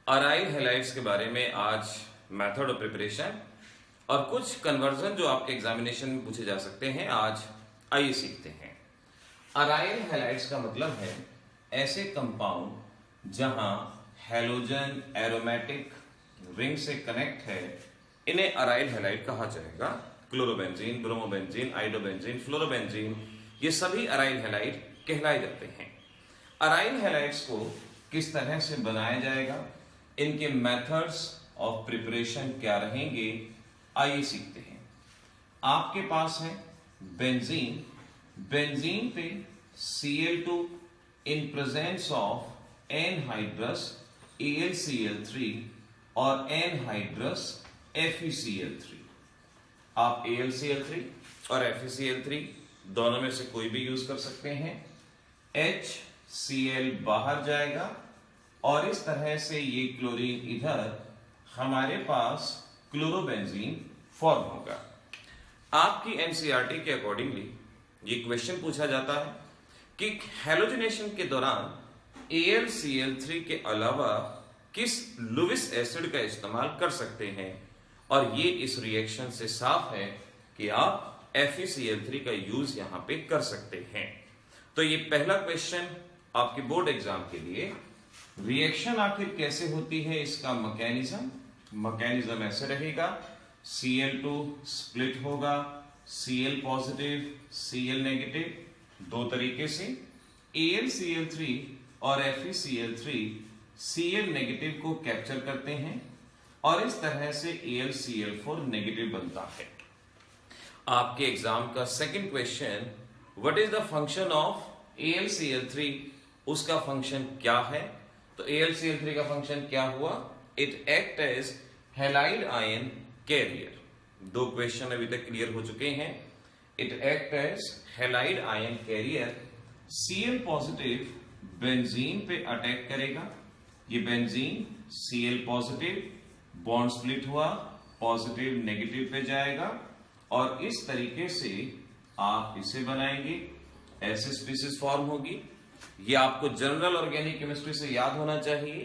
Aryl halides के बारे में आज मेथड ऑफ प्रिपरेशन और कुछ कन्वर्जन जो आपके एग्जामिनेशन में पूछे जा सकते हैं आज आइए सीखते हैं। अराइल हैलाइड्स का मतलब है ऐसे कंपाउंड जहां हैलोजन एरोमेटिक रिंग से कनेक्ट है, इन्हें अराइल हैलाइड कहा जाएगा। क्लोरोबेंजीन, ब्रोमोबेंजीन, आइडोबेंजीन, फ्लोरोबेंजीन, ये सभी अराइल हैलाइड कहलाए जाते हैं। अराइल हैलाइड्स को किस तरह से बनाया जाएगा, इनके मेथड्स ऑफ प्रिपरेशन क्या रहेंगे, आइए सीखते हैं। आपके पास है बेंजीन, बेंजीन पे Cl2 in presence of anhydrous AlCl3 और एनहाइड्रस FeCl3। आप AlCl3 और FeCl3 दोनों में से कोई भी यूज कर सकते हैं। HCl बाहर जाएगा और इस तरह से ये क्लोरीन इधर हमारे पास क्लोरोबेंजीन फॉर्म होगा। आपकी एनसीईआरटी के अकॉर्डिंगली ये क्वेश्चन पूछा जाता है कि हैलोजनेशन के दौरान AlCl3 के अलावा किस लुईस एसिड का इस्तेमाल कर सकते हैं, और ये इस रिएक्शन से साफ है कि आप FeCl3 का यूज यहां पे कर सकते हैं। तो ये पहला क्वेश्चन आपके बोर्ड एग्जाम के लिए, रिएक्शन आखिर कैसे होती है, इसका मैकेनिज्म ऐसे रहेगा। Cl2 स्प्लिट होगा, Cl पॉजिटिव Cl नेगेटिव, दो तरीके से। AlCl3 और FeCl3 Cl नेगेटिव को कैप्चर करते हैं और इस तरह से AlCl4 नेगेटिव बनता है। आपके एग्जाम का second question, what is the function of AlCl3, उसका फंक्शन क्या है। तो AlCl3 का फंक्शन क्या हुआ, it act as halide ion carrier. दो क्वेश्चन अभी तक क्लियर हो चुके हैं। It act as halide ion carrier. Cl positive benzene पे अटैक करेगा, ये benzene Cl positive, bond split हुआ, पॉजिटिव नेगेटिव पे जाएगा और इस तरीके से आप इसे बनाएंगे, ऐसे स्पीसीज फॉर्म होगी। ये आपको जनरल ऑर्गेनिक केमिस्ट्री से याद होना चाहिए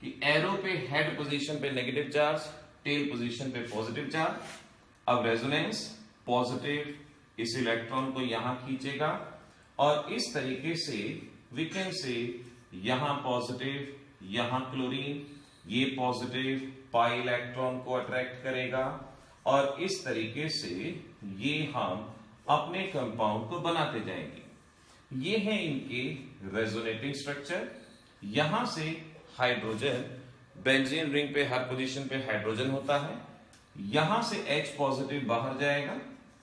कि एरो पे हेड पोजीशन पे नेगेटिव चार्ज, टेल पोजीशन पे पॉजिटिव चार्ज। अब रेजोनेंस पॉजिटिव इस इलेक्ट्रॉन को यहां खींचेगा और इस तरीके से वी कैन से यहां पॉजिटिव, यहां क्लोरीन, ये पॉजिटिव पाई इलेक्ट्रॉन को अट्रैक्ट करेगा और इस तरीके से ये हम अपने कंपाउंड को बनाते जाएंगे। ये है इनके रेजोनेटिंग स्ट्रक्चर। यहां से हाइड्रोजन, बेंजीन रिंग पे हर पोजीशन पे हाइड्रोजन होता है, यहां से H पॉजिटिव बाहर जाएगा,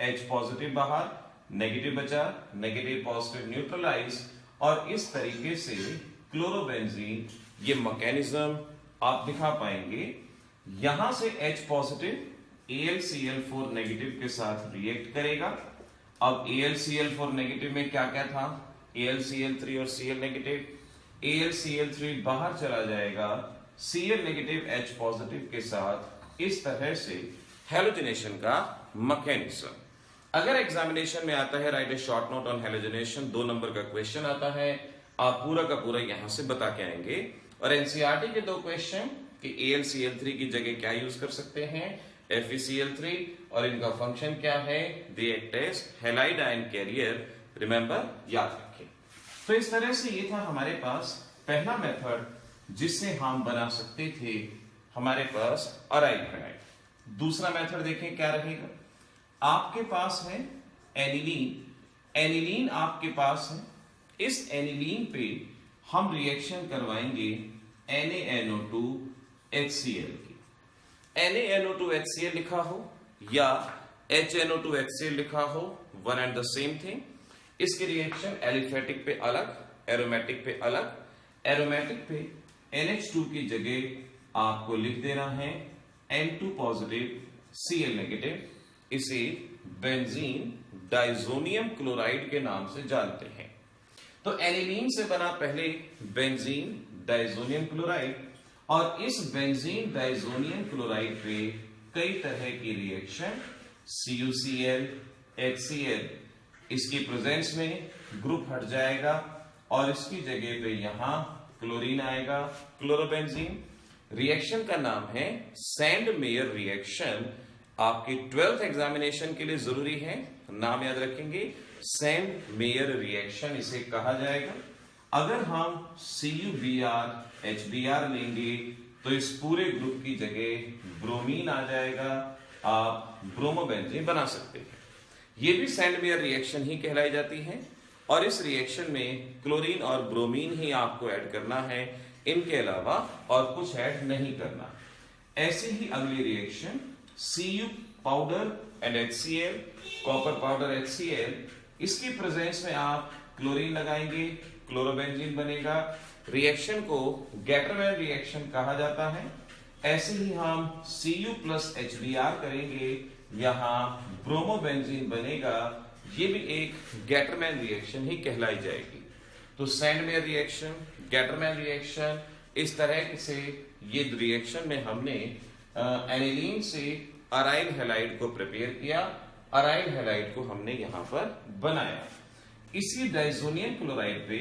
H पॉजिटिव बाहर, नेगेटिव बचा, नेगेटिव पॉजिटिव न्यूट्रलाइज और इस तरीके से क्लोरोबेंजीन, ये मैकेनिज्म आप दिखा पाएंगे। यहां से H पॉजिटिव AlCl4 नेगेटिव के साथ रिएक्ट करेगा। अब AlCl4 नेगेटिव में क्या क्या था, AlCl3 और Cl नेगेटिव। AlCl3 बाहर चला जाएगा, Cl नेगेटिव H पॉजिटिव के साथ, इस तरह से हैलोजनेशन का मैकेनिज्म। अगर एग्जामिनेशन में आता है right A short note on halogenation, 2 number का क्वेश्चन आता है, आप पूरा का पूरा यहां से बता के आएंगे। और एनसीईआरटी के 2 क्वेश्चन कि AlCl3 की जगह क्या यूज कर सकते हैं, FeCl3, और इनका फंक्शन क्या है, they act as halide ion carrier. Remember, याद रखें। तो इस तरह से ये था हमारे पास पहला मेथड जिससे हम बना सकते थे हमारे पास अराइल हैलाइड। दूसरा मेथड देखें क्या रहेगा। आपके पास है एनिलीन, एनिलीन आपके पास है। इस एनिलीन पे हम रिएक्शन करवाएंगे NaNO2 HCl की। NaNO2 HCl लिखा हो या HNO2 HCl लिखा हो, one and the same thing. इसकी रिएक्शन एलिफेटिक पे अलग, एरोमेटिक पे अलग। एरोमेटिक पे NH2 की जगह आपको लिख देना है N2 पॉजिटिव Cl नेगेटिव। इसे बेंजीन डाइजोनियम क्लोराइड के नाम से जानते हैं। तो एनिलीन से बना पहले बेंजीन डाइजोनियम क्लोराइड, और इस बेंजीन डाइजोनियम क्लोराइड पे कई तरह की रिएक्शन CuCl HCl, इसकी प्रेजेंस में ग्रुप हट जाएगा और इसकी जगह पे यहां क्लोरीन आएगा, क्लोरोबेंजीन। रिएक्शन का नाम है सैंड मेयर रिएक्शन। आपके 12th एग्जामिनेशन के लिए जरूरी है, नाम याद रखेंगे, सैंड मेयर रिएक्शन इसे कहा जाएगा। अगर हम CuBr HBr लेंगे तो इस पूरे ग्रुप की जगह ब्रोमीन आ जाएगा, आप ब्रोमोबेंजीन बना सकते हैं। ये भी सैंड मेयर रिएक्शन ही कहलाई जाती है और इस रिएक्शन में क्लोरीन और ब्रोमीन ही आपको ऐड करना है, इनके अलावा और कुछ ऐड नहीं करना। ऐसे ही अगली reaction Cu powder and HCl, copper powder HCl, इसकी प्रेजेंस में आप क्लोरीन लगाएंगे, क्लोरोबेंजीन बनेगा। रिएक्शन को गैटरमैन रिएक्शन कहा जाता है। ऐसे ही हम Cu प्लस HBr करेंगे, यहां ब्रोमोबेंजीन बनेगा, ये भी एक गैटरमैन रिएक्शन ही कहलाई जाएगी। तो sand mayor reaction, Gattermann reaction, इस तरह से ये रिएक्शन में हमने एनिलीन से अराइल हैलाइड को प्रिपेयर किया, अराइल हैलाइड को हमने यहां पर बनाया। इसी डाइजोनियम क्लोराइड पे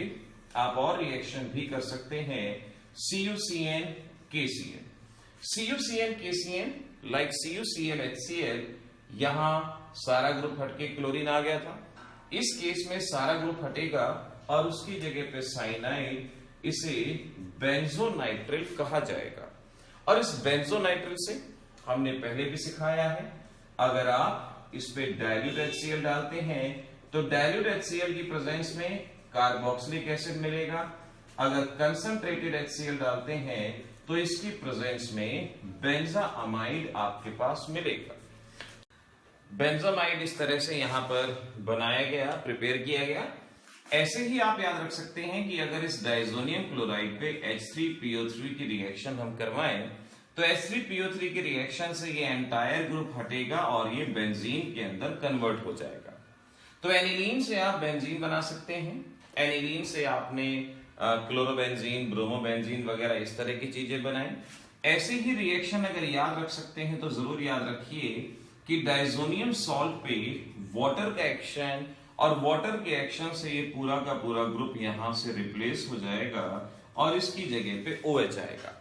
आप और रिएक्शन भी कर सकते हैं, CuCN KCl। CuCN KCl like CuCl HCl, यहां सारा ग्रुप हटके क्लोरीन आ गया था, इस केस में सारा ग्रुप हटेगा और उसकी जगह पे साइनाइड, इसे बेंजोनाइट्रिल कहा जाएगा। और इस बेंजोनाइट्रिल से हमने पहले भी सिखाया है, अगर आप इस पे डाइल्यूट HCl डालते हैं तो डाइल्यूट HCl की प्रेजेंस में कार्बोक्सिलिक एसिड मिलेगा। अगर कंसंट्रेटेड HCl डालते हैं तो इसकी प्रेजेंस में बेंजामाइड आपके पास मिलेगा। बेंजामाइड इस तरह से यहां पर बनाया गया, प्रिपेयर किया गया। ऐसे ही आप याद रख सकते हैं कि अगर इस डाइजोनियम क्लोराइड पे H3PO3 की रिएक्शन हम करवाएं तो H3PO3 की रिएक्शन से ये एंटायर ग्रुप हटेगा और ये बेंजीन के अंदर कन्वर्ट हो जाएगा। तो एनिलीन से आप बेंजीन बना सकते हैं, एनिलीन से आपने क्लोरोबेंजीन, ब्रोमोबेंजीन वगैरह इस तरह की चीजें बनाएं। ऐसे ही रिएक्शन अगर याद रख सकते हैं तो जरूर याद रखिए कि डाइजोनियम सॉल्ट पे वाटर का एक्शन और वाटर के एक्शन से ये पूरा का पूरा ग्रुप यहां से रिप्लेस हो जाएगा और इसकी जगह पे OH आएगा।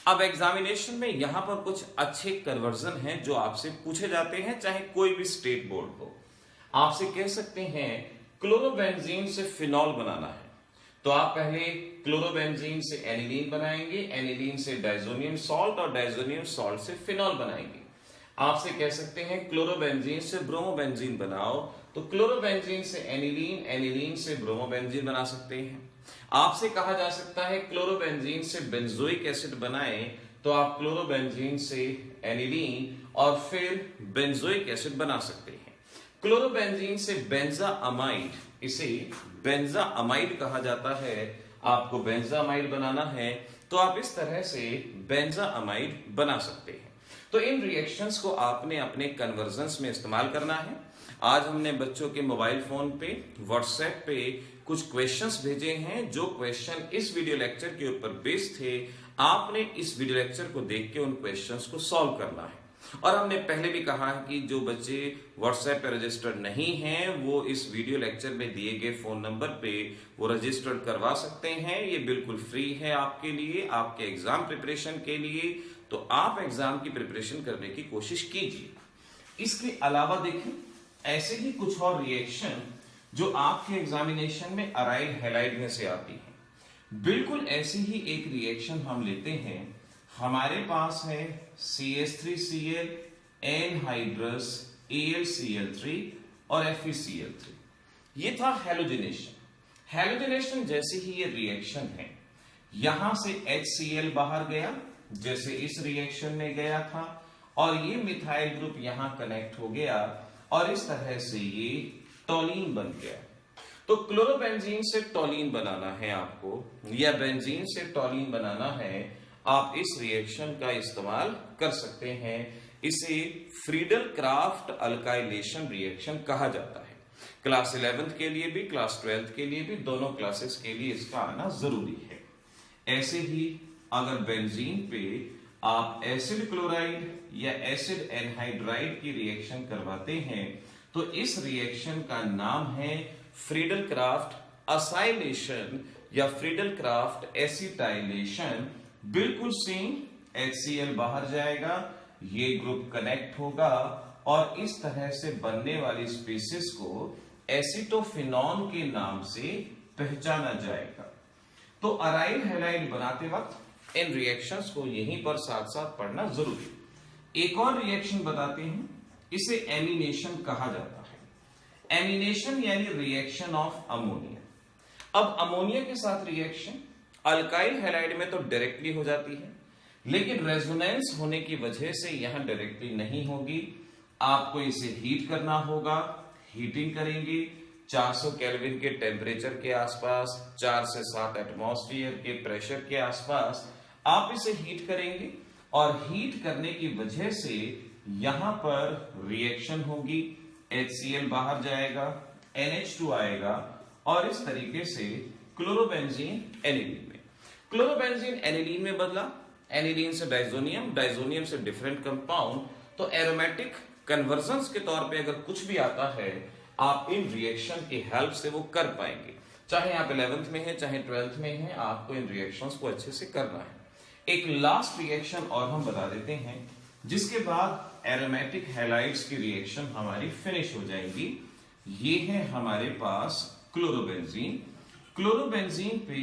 अब एग्जामिनेशन में यहां पर कुछ अच्छे कन्वर्जन हैं जो आपसे पूछे जाते हैं, चाहे कोई भी स्टेट बोर्ड हो। आपसे कह सकते हैं क्लोरोबेंजीन से फिनॉल बनाना है, तो आप पहले क्लोरोबेंजीन से एनिलीन बनाएंगे, एनिलीन से डाइजोनियम सॉल्ट और डाइजोनियम सॉल्ट से फिनॉल बनाएंगे। आपसे कह सकते हैं क्लोरोबेंजीन से ब्रोमोबेंजीन बनाओ, तो क्लोरोबेंजीन से एनिलीन, एनिलीन से ब्रोमोबेंजीन बना सकते हैं। आपसे कहा जा सकता है क्लोरोबेंजीन से बेंजोइक एसिड बनाएं, तो आप क्लोरोबेंजीन से एनिलीन और फिर बेंजोइक एसिड बना सकते हैं। क्लोरोबेंजीन से बेंजामाइड, इसे बेंजामाइड कहा जाता है, आपको बेंजामाइड बनाना है तो आप इस तरह से बेंजामाइड बना सकते हैं। तो इन रिएक्शंस को आपने अपने कन्वर्जन्स में इस्तेमाल करना है। आज हमने बच्चों के मोबाइल फोन पे, व्हाट्सएप पे कुछ क्वेश्चंस भेजे हैं, जो क्वेश्चन इस वीडियो लेक्चर के ऊपर बेस्ड थे। आपने इस वीडियो लेक्चर को देख के उन क्वेश्चंस को सॉल्व करना है। और हमने पहले भी कहा है कि जो बच्चे व्हाट्सएप पे रजिस्टर्ड नहीं हैं वो इस वीडियो लेक्चर में दिए गए फोन नंबर पे वो रजिस्टर्ड करवा सकते हैं। ये बिल्कुल फ्री है आपके लिए, आपके एग्जाम प्रिपरेशन के लिए। तो आप एग्जाम की प्रिपरेशन करने की कोशिश कीजिए। इसके अलावा देखें ऐसे ही कुछ और रिएक्शन जो आपके एग्जामिनेशन में अराइल हैलाइड में से आती है। बिल्कुल ऐसी ही एक रिएक्शन हम लेते हैं, हमारे पास है CH3Cl, एनहाइड्रस AlCl3 और FeCl3। ये था हैलोजिनेशन। हैलोजिनेशन जैसे ही ये रिएक्शन है, यहां से HCl बाहर गया जैसे इस रिएक्शन में गया था और ये मिथाइल ग्रुप यहां कनेक्ट हो गया और इस तरह से ये टॉलीन बन गया। तो क्लोरोबेंजीन से टॉलीन बनाना है आपको या बेंजीन से टॉलीन बनाना है, आप इस रिएक्शन का इस्तेमाल कर सकते हैं। इसे फ्रीडल क्राफ्ट अल्काइलेशन रिएक्शन कहा जाता है। क्लास 11th के लिए भी, क्लास 12th के लिए भी, दोनों क्लासेस के लिए इसका आना जरूरी है। ऐसे ही अगर बेंजीन पे आप एसिड क्लोराइड या एसिड एनहाइड्राइड की रिएक्शन करवाते हैं तो इस रिएक्शन का नाम है फ्रीडल क्राफ्ट असाइलेशन या फ्रीडल क्राफ्ट एसिटाइलेशन। बिल्कुल सेम HCl बाहर जाएगा, ये ग्रुप कनेक्ट होगा और इस तरह से बनने वाली स्पीसीज को एसिटोफिनॉन के नाम से पहचाना जाएगा। तो अराइल हैलाइड बनाते वक्त इन रिएक्शंस को यहीं पर साथ साथ पढ़ना जरूरी। एक और रिएक्शन बताते हैं, इसे एमिनेशन कहा जाता है। एमिनेशन यानी रिएक्शन ऑफ अमोनिया। अब अमोनिया के साथ रिएक्शन अल्काइल हैलाइड में तो डायरेक्टली हो जाती है, लेकिन रेजोनेंस होने की वजह से यहां डायरेक्टली नहीं होगी। आपको इसे हीट करना होगा। हीटिंग करेंगे 400 केल्विन के टेम्परेचर के आसपास, 4 से 7 एटमॉस्फेयर के प्रेशर के आसपास आप इसे हीट करेंगे और हीट करने की वजह से यहां पर रिएक्शन होगी। HCl बाहर जाएगा, NH2 आएगा और इस तरीके से क्लोरोबेंजीन एनिलीन में, क्लोरोबेंजीन एनिलीन में बदला, एनिलीन से डाइजोनियम, डाइजोनियम से डिफरेंट कंपाउंड। तो एरोमेटिक कन्वर्जन्स के तौर पे अगर कुछ भी आता है आप इन रिएक्शन की हेल्प से वो कर पाएंगे। चाहे आप 11th में है चाहे 12th में है, आपको इन रिएक्शंस को अच्छे से करना है। एक लास्ट रिएक्शन और हम बता देते हैं, जिसके बाद एरोमेटिक हैलाइड्स की रिएक्शन हमारी फिनिश हो जाएगी। ये है हमारे पास क्लोरोबेंजीन। क्लोरोबेंजीन पे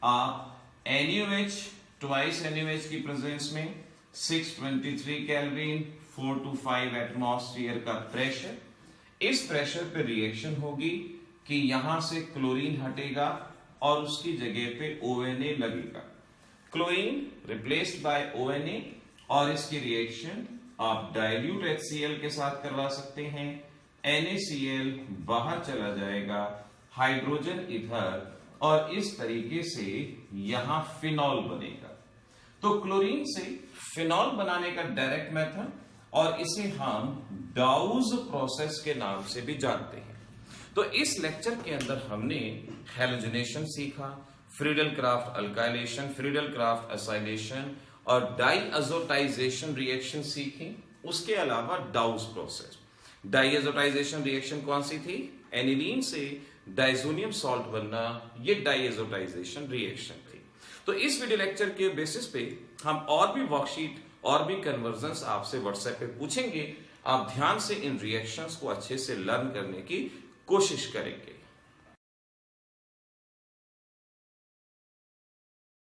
आप NaOH ट्वाइस NaOH की प्रेजेंस में 623 केल्विन 4 to 5 एटमॉस्फेयर का प्रेशर, इस प्रेशर पे रिएक्शन होगी कि यहां से क्लोरीन हटेगा और उसकी जगह पे ONA लगेगा। क्लोरीन रिप्लेस्ड बाय ONA और इसकी रिएक्शन आप डाइल्यूट HCl के साथ करवा सकते हैं। NaCl बाहर चला जाएगा, हाइड्रोजन इधर, और इस तरीके से यहां फिनॉल बनेगा। तो क्लोरीन से फिनॉल बनाने का डायरेक्ट मेथड, और इसे हम डाउज प्रोसेस के नाम से भी जानते हैं। तो इस लेक्चर के अंदर हमने हैलोजनेशन सीखा, Friedel craft alkylation, Friedel Crafts acylation और डाइअज़ोटाइजेशन रिएक्शन सीखी। उसके अलावा डाउज प्रोसेस। डाइअज़ोटाइजेशन रिएक्शन कौन सी थी? एनिलीन से डाइजोनियम सॉल्ट बनना, ये डाइअज़ोटाइजेशन रिएक्शन थी। तो इस वीडियो लेक्चर के बेसिस पे हम और भी वर्कशीट और भी कन्वर्जन्स आपसे व्हाट्सएप पे पूछेंगे। आप ध्यान से इन रिएक्शंस को अच्छे से लर्न करने की कोशिश करेंगे।